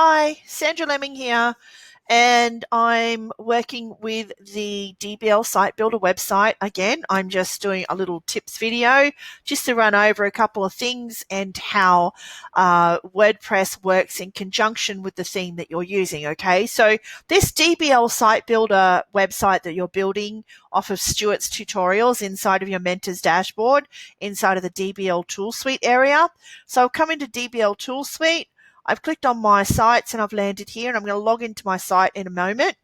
Hi, Sandra Lemming here, and I'm working with the DBL Site Builder website. Again, I'm just doing a little tips video just to run over a couple of things and how WordPress works in conjunction with the theme that you're using, okay? So this DBL Site Builder website that you're building off of Stuart's tutorials inside of your mentor's dashboard, inside of the DBL Tool Suite area. So I'll come into DBL Tool Suite. I've clicked on my sites and I've landed here, and I'm going to log into my site in a moment.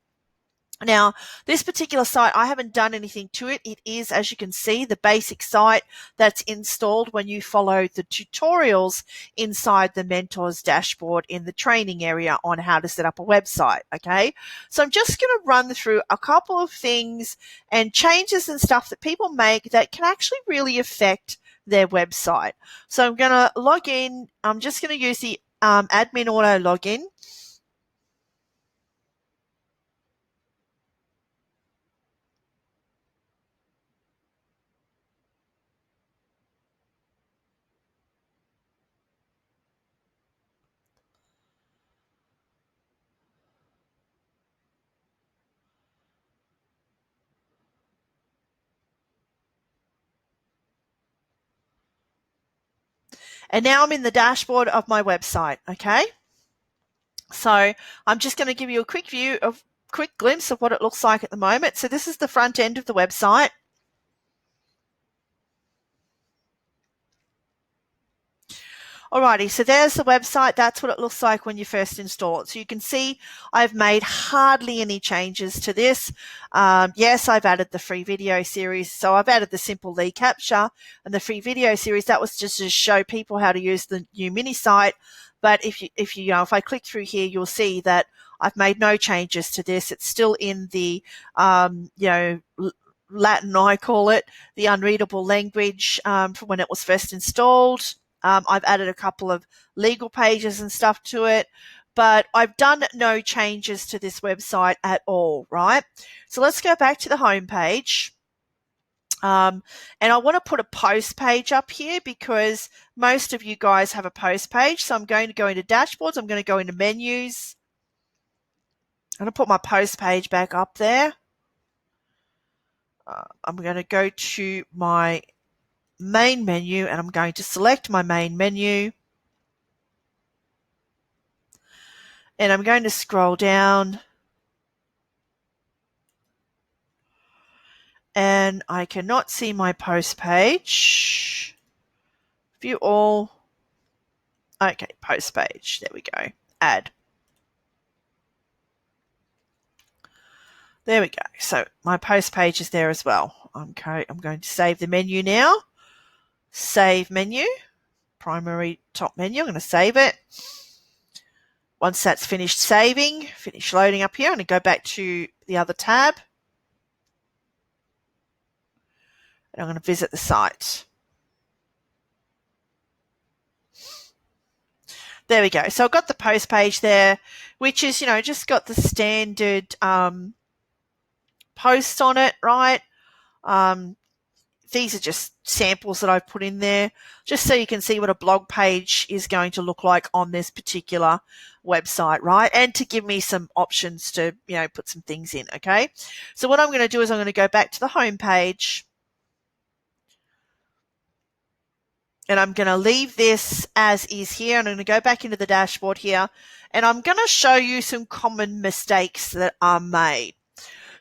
Now, this particular site, I haven't done anything to it. It is, as you can see, the basic site that's installed when you follow the tutorials inside the mentor's dashboard in the training area on how to set up a website, okay? So I'm just going to run through a couple of things and changes and stuff that people make that can actually really affect their website. So I'm going to log in. I'm just going to use the admin auto login. And now I'm in the dashboard of my website, okay? So I'm just going to give you a quick glimpse of what it looks like at the moment. So this is the front end of the website. Alrighty, so there's the website. That's what it looks like when you first install it. So you can see I've made hardly any changes to this. Yes, I've added the free video series. So I've added the simple lead capture and the free video series. That was just to show people how to use the new mini site. But if I click through here, you'll see that I've made no changes to this. It's still in the, Latin, I call it, the unreadable language from when it was first installed. I've added a couple of legal pages and stuff to it, but I've done no changes to this website at all, right? So let's go back to the home page. And I want to put a post page up here because most of you guys have a post page. So I'm going to go into dashboards. I'm going to go into menus. I'm going to put my post page back up there. I'm going to go to my main menu, and I'm going to select my main menu, and I'm going to scroll down, and I cannot see my post page. View all. Okay, post page. There we go. Add. There we go. So my post page is there as well. I'm going to save the menu now. Save menu. Primary top menu. I'm going to save it. Once that's finished saving, finish loading up here, I'm going to go back to the other tab. And I'm going to visit the site. There we go. So I've got the post page there, which is, just got the standard posts on it, right? These are just samples that I've put in there just so you can see what a blog page is going to look like on this particular website, right? And to give me some options to, put some things in, okay? So what I'm going to do is I'm going to go back to the home page, and I'm going to leave this as is here, and I'm going to go back into the dashboard here, and I'm going to show you some common mistakes that are made.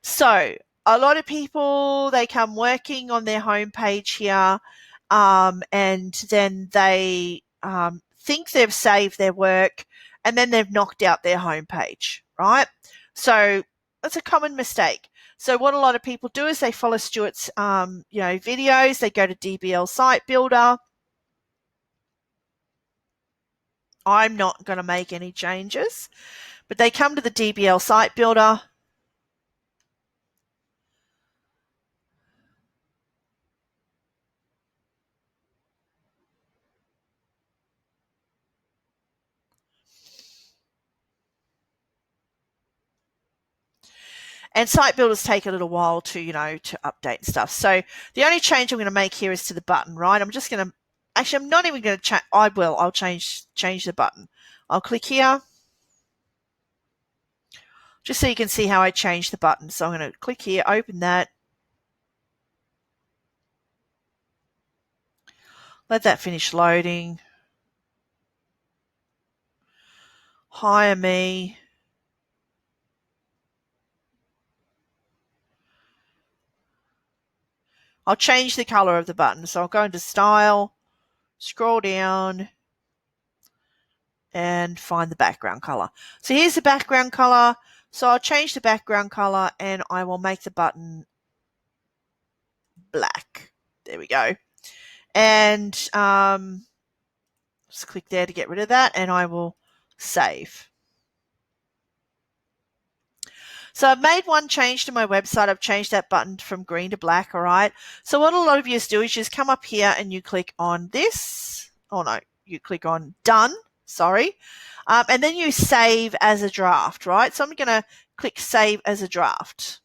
So a lot of people, they come working on their homepage here, and then they think they've saved their work, and then they've knocked out their homepage, right? So that's a common mistake. So what a lot of people do is they follow Stuart's, videos. They go to DBL Site Builder. I'm not going to make any changes, but they come to the DBL Site Builder. And site builders take a little while to, to update and stuff. So the only change I'm going to make here is to the button, right? I'm just going to, I'm not even going to change. I'll change the button. I'll click here. just so you can see how I changed the button. So I'm going to click here, open that. Let that finish loading. Hire me. I'll change the color of the button. So I'll go into Style, scroll down, and find the background color. So here's the background color. So I'll change the background color and I will make the button black. There we go. And just click there to get rid of that, and I will save. So I've made one change to my website. I've changed that button from green to black, all right? So what a lot of you do is just come up here and you click on this. Oh, no, you click on Done, sorry. And then you save as a draft, right? So I'm going to click Save as a Draft.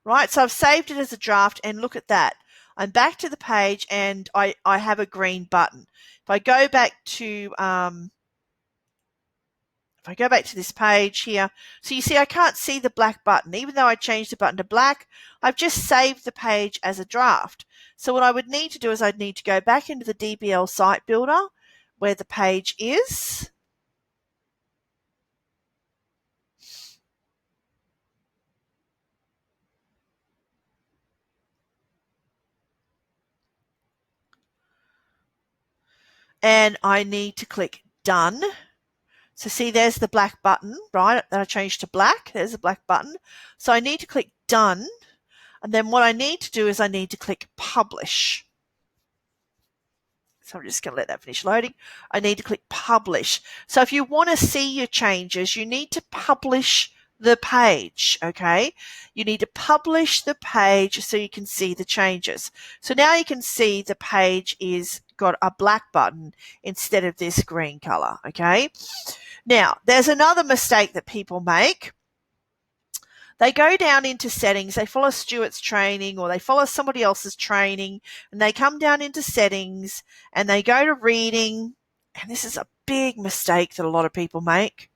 Right, so I've saved it as a draft, and look at that. I'm back to the page and I have a green button. If I go back to this page here, so you see I can't see the black button. Even though I changed the button to black, I've just saved the page as a draft. So what I would need to do is I'd need to go back into the DBL Site Builder where the page is. And I need to click Done. So see, there's the black button, right, that I changed to black. There's the black button. So I need to click Done. And then what I need to do is I need to click Publish. So I'm just going to let that finish loading. I need to click Publish. So if you want to see your changes, you need to publish the page, okay? You need to publish the page so you can see the changes. So now you can see the page is got a black button instead of this green color, okay? Now, there's another mistake that people make. They go down into settings, they follow Stuart's training or they follow somebody else's training, and they come down into settings and they go to reading, and this is a big mistake that a lot of people make.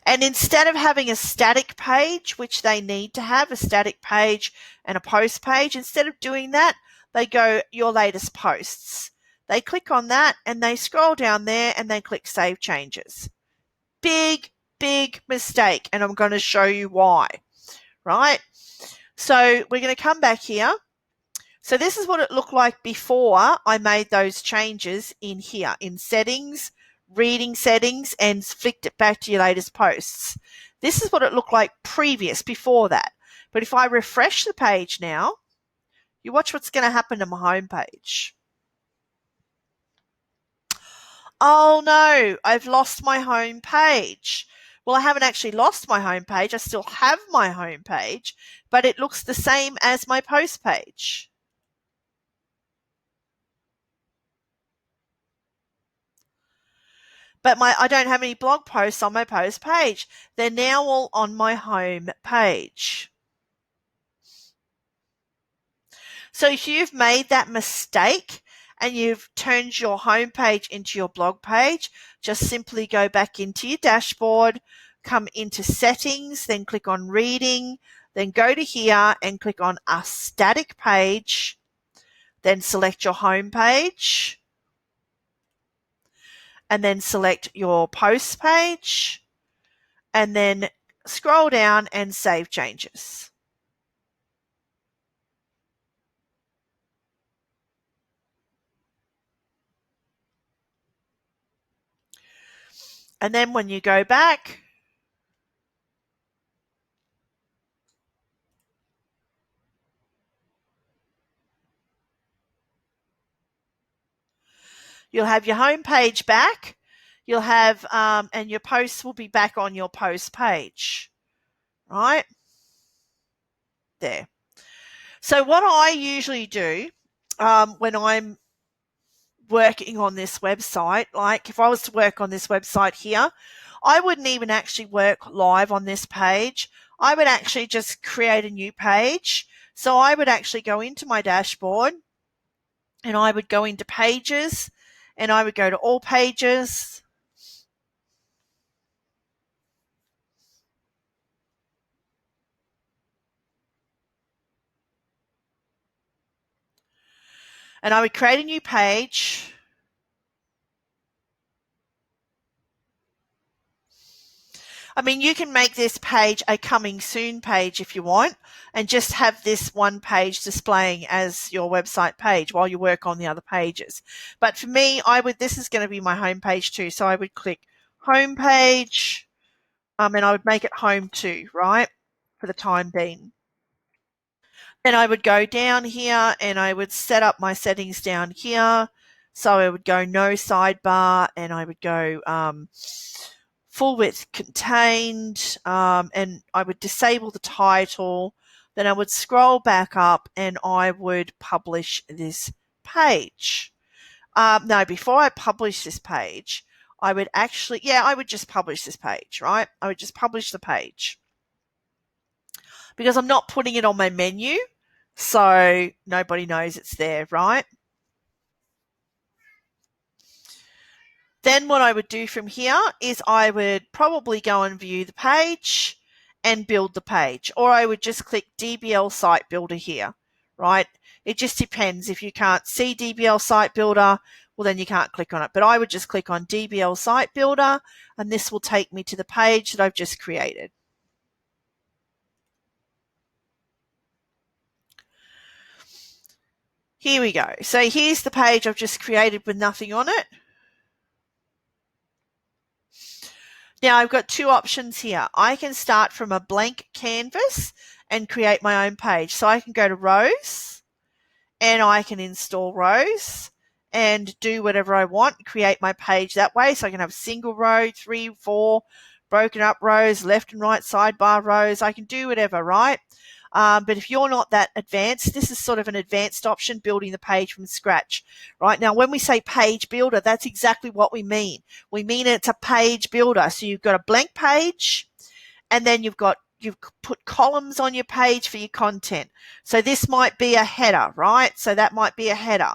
And instead of having a static page, which they need to have, a static page and a post page, instead of doing that, they go your latest posts. They click on that and they scroll down there and they click Save Changes. Big mistake, and I'm going to show you why, right? So we're going to come back here. So this is what it looked like before I made those changes in here, in settings, reading settings, and flicked it back to your latest posts. This is what it looked like before that. But if I refresh the page now, you watch what's going to happen to my home page. Oh no, I've lost my home page. Well, I haven't actually lost my home page. I still have my home page, but it looks the same as my post page. But I don't have any blog posts on my post page. They're now all on my home page. So if you've made that mistake and you've turned your home page into your blog page, just simply go back into your dashboard, come into settings, then click on reading, then go to here and click on a static page, then select your home page, and then select your post page, and then scroll down and save changes. And then when you go back, you'll have your home page back. You'll have, and your posts will be back on your post page, right? There. So what I usually do when I'm working on this website, like if I was to work on this website here, I wouldn't even actually work live on this page. I would actually just create a new page. So I would actually go into my dashboard and I would go into pages, and I would go to all pages. And I would create a new page. I mean, you can make this page a coming soon page if you want, and just have this one page displaying as your website page while you work on the other pages. But for me, this is going to be my home page too. So I would click home page, and I would make it home too, right? For the time being. Then I would go down here and I would set up my settings down here. So I would go no sidebar, and I would go full width contained, and I would disable the title. Then I would scroll back up and I would publish this page. No, before I publish this page, I would just publish this page, right? I would just publish the page because I'm not putting it on my menu, so nobody knows it's there, right? Then what I would do from here is I would probably go and view the page and build the page, or I would just click DBL Site Builder here, right? It just depends. If you can't see DBL Site Builder, well, then you can't click on it. But I would just click on DBL Site Builder, and this will take me to the page that I've just created. Here we go. So here's the page I've just created with nothing on it. Now I've got two options here. I can start from a blank canvas and create my own page. So I can go to rows and I can install rows and do whatever I want, create my page that way. So I can have a single row, 3, 4, broken up rows, left and right sidebar rows. I can do whatever, right? But if you're not that advanced, this is sort of an advanced option, building the page from scratch. Right now, when we say page builder, that's exactly what we mean. We mean it's a page builder. So you've got a blank page, and then you've put columns on your page for your content. So this might be a header, right? So that might be a header.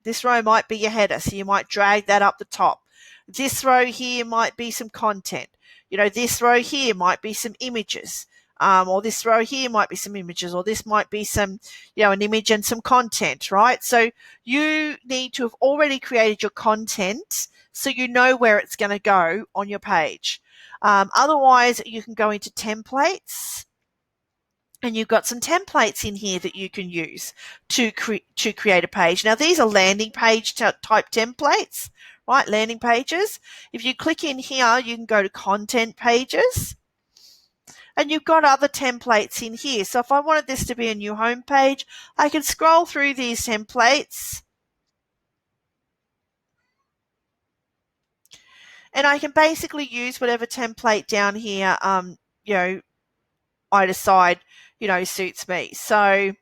This row might be your header, so you might drag that up the top. This row here might be some content. This row here might be some images. Or this row here might be some images, or this might be some, an image and some content, right? So you need to have already created your content so you know where it's going to go on your page. Otherwise, you can go into templates, and you've got some templates in here that you can use to create a page. Now, these are landing page type templates, right? Landing pages. If you click in here, you can go to content pages. And you've got other templates in here. So if I wanted this to be a new home page, I can scroll through these templates, and I can basically use whatever template down here, I decide, suits me. So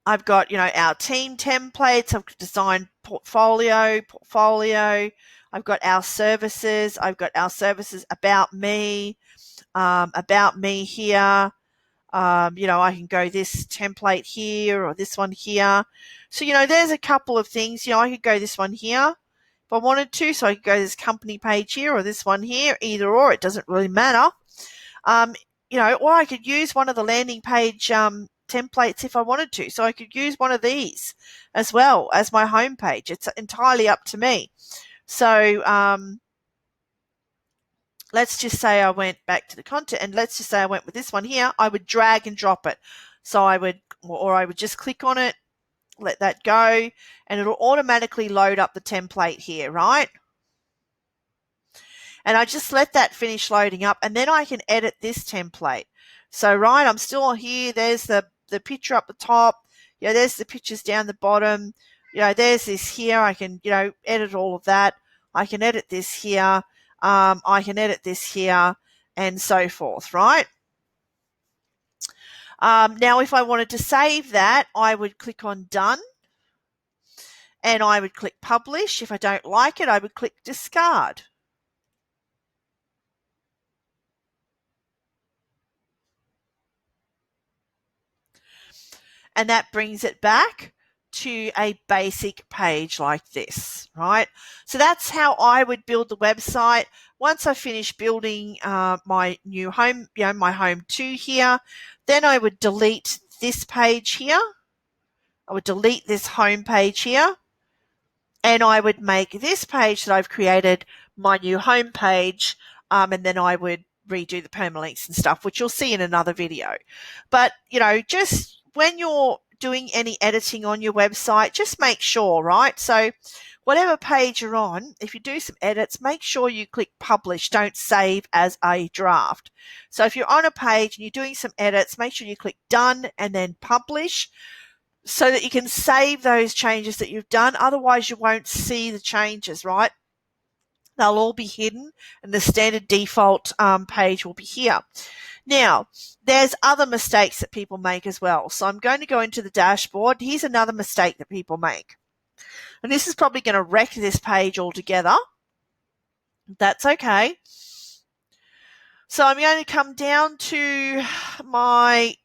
I've got, our team templates. I've got design portfolio. I've got our services. About me here. I can go this template here or this one here. So, there's a couple of things. I could go this one here if I wanted to. So I could go this company page here or this one here, either or. It doesn't really matter. Or I could use one of the landing page templates if I wanted to. So I could use one of these as well as my home page. It's entirely up to me. So let's just say I went back to the content, and let's just say I went with this one here. I would drag and drop it. So I would just click on it, let that go, and it'll automatically load up the template here, right? And I just let that finish loading up, and then I can edit this template. So, right, I'm still here. There's the picture up the top. There's the pictures down the bottom. There's this here. I can, edit all of that. I can edit this here. I can edit this here, and so forth, right? Now, if I wanted to save that, I would click on Done, and I would click Publish. If I don't like it, I would click Discard. and that brings it back to a basic page like this, right? So that's how I would build the website. Once I finish building my new home, my home 2 here, then I would delete this page here. I would delete this home page here, and I would make this page that I've created my new home page, and then I would redo the permalinks and stuff, which you'll see in another video. But, just when you're doing any editing on your website, just make sure, right? So whatever page you're on, if you do some edits, make sure you click publish. Don't save as a draft. So if you're on a page and you're doing some edits, make sure you click done and then publish, so that you can save those changes that you've done. Otherwise, you won't see the changes, right? They'll all be hidden, and the standard default page will be here. Now, there's other mistakes that people make as well. So I'm going to go into the dashboard. Here's another mistake that people make. And this is probably going to wreck this page altogether. That's okay. So I'm going to come down to my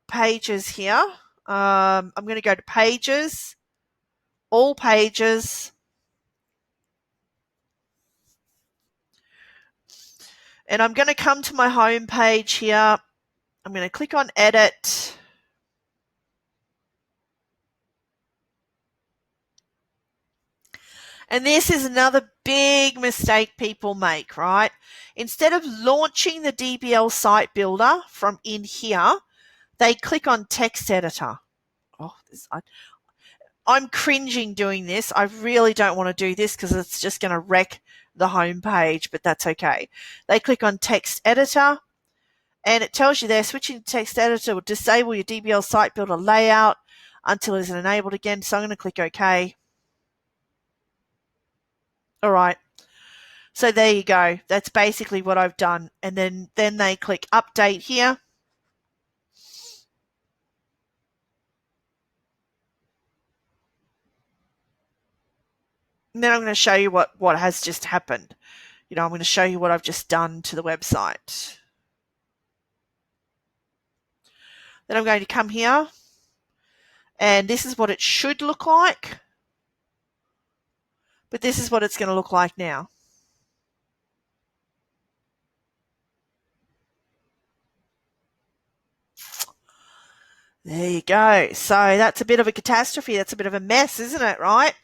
pages here. I'm going to go to pages, all pages, and I'm going to come to my home page here. I'm going to click on edit. And this is another big mistake people make, right? Instead of launching the DBL Site Builder from in here, they click on text editor. Oh, I'm cringing doing this. I really don't want to do this because it's just going to wreck the home page, but that's okay. They click on text editor, and it tells you there switching to text editor will disable your DBL Site Builder layout until it is enabled again. So I'm going to click OK. All right. So there you go. That's basically what I've done. And then they click update here. And then I'm going to show you what has just happened. I'm going to show you what I've just done to the website. Then I'm going to come here, and this is what it should look like. But this is what it's going to look like now. There you go. So that's a bit of a catastrophe. That's a bit of a mess, isn't it, right?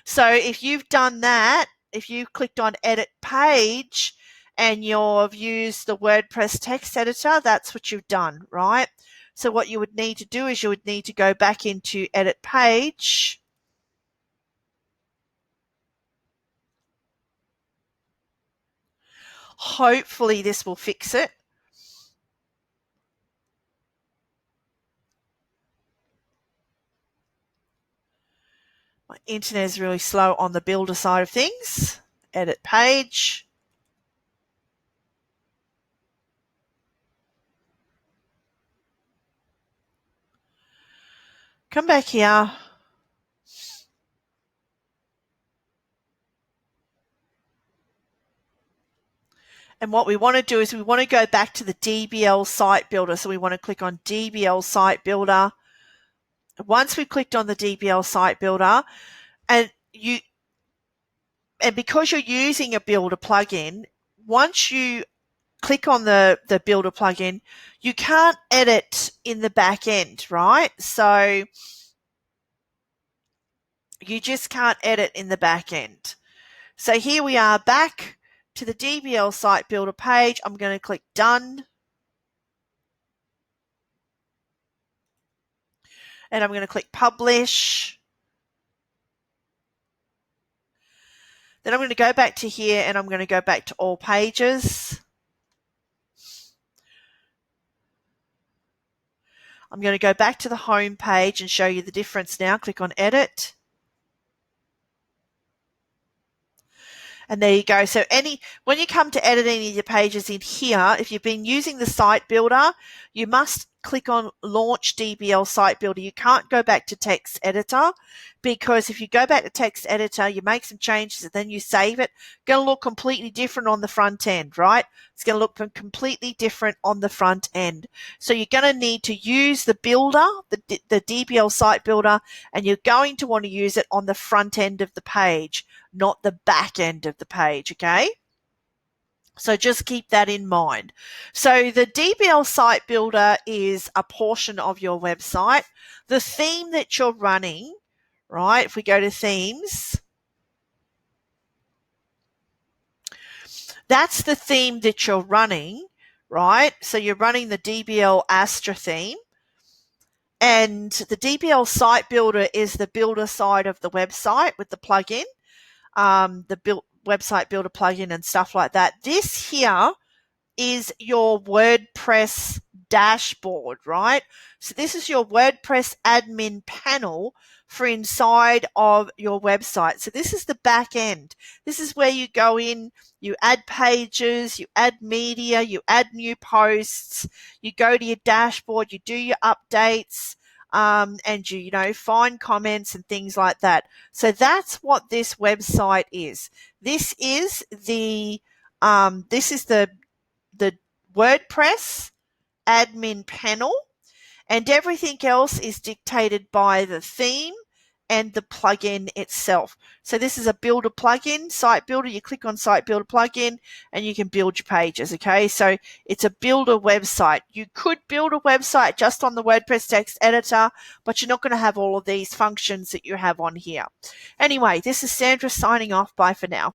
So if you've done that, if you've clicked on edit page and you've used the WordPress text editor, that's what you've done, right? So what you would need to do is you would need to go back into edit page. Hopefully this will fix it. My internet is really slow on the builder side of things. Edit page. Come back here. And what we want to do is we want to go back to the DBL Site Builder. So we want to click on DBL Site Builder. Once we've clicked on the DBL Site Builder, and because you're using a Builder plugin, once you click on the Builder plugin, you can't edit in the back end, right? So you just can't edit in the back end. So here we are back to the DBL Site Builder page. I'm going to click Done. And I'm going to click Publish. Then I'm going to go back to here and I'm going to go back to All Pages. I'm going to go back to the home page and show you the difference now. Click on Edit. And there you go. So when you come to edit any of your pages in here, if you've been using the site builder, you must click on Launch DBL Site Builder. You can't go back to text editor, because if you go back to text editor, you make some changes and then you save it, it's going to look completely different on the front end, right? It's going to look completely different on the front end. So you're going to need to use the builder, the DBL Site Builder, and you're going to want to use it on the front end of the page, not the back end of the page, okay? So just keep that in mind. So the DBL Site Builder is a portion of your website. The theme that you're running, right, if we go to themes, that's the theme that you're running, right? So you're running the DBL Astra theme. And the DBL Site Builder is the builder side of the website with the plugin, website builder plugin and stuff like that. This here is your WordPress dashboard, right? So this is your WordPress admin panel for inside of your website. So this is the back end. This is where you go in, you add pages, you add media, you add new posts, you go to your dashboard, you do your updates, and you find comments and things like that. So that's what this website is. This is the WordPress admin panel, and everything else is dictated by the theme and the plugin itself. So this is a builder plugin, Site Builder. You click on Site Builder plugin and you can build your pages, okay? So it's a builder website. You could build a website just on the WordPress text editor, but you're not going to have all of these functions that you have on here. Anyway, this is Sandra signing off. Bye for now.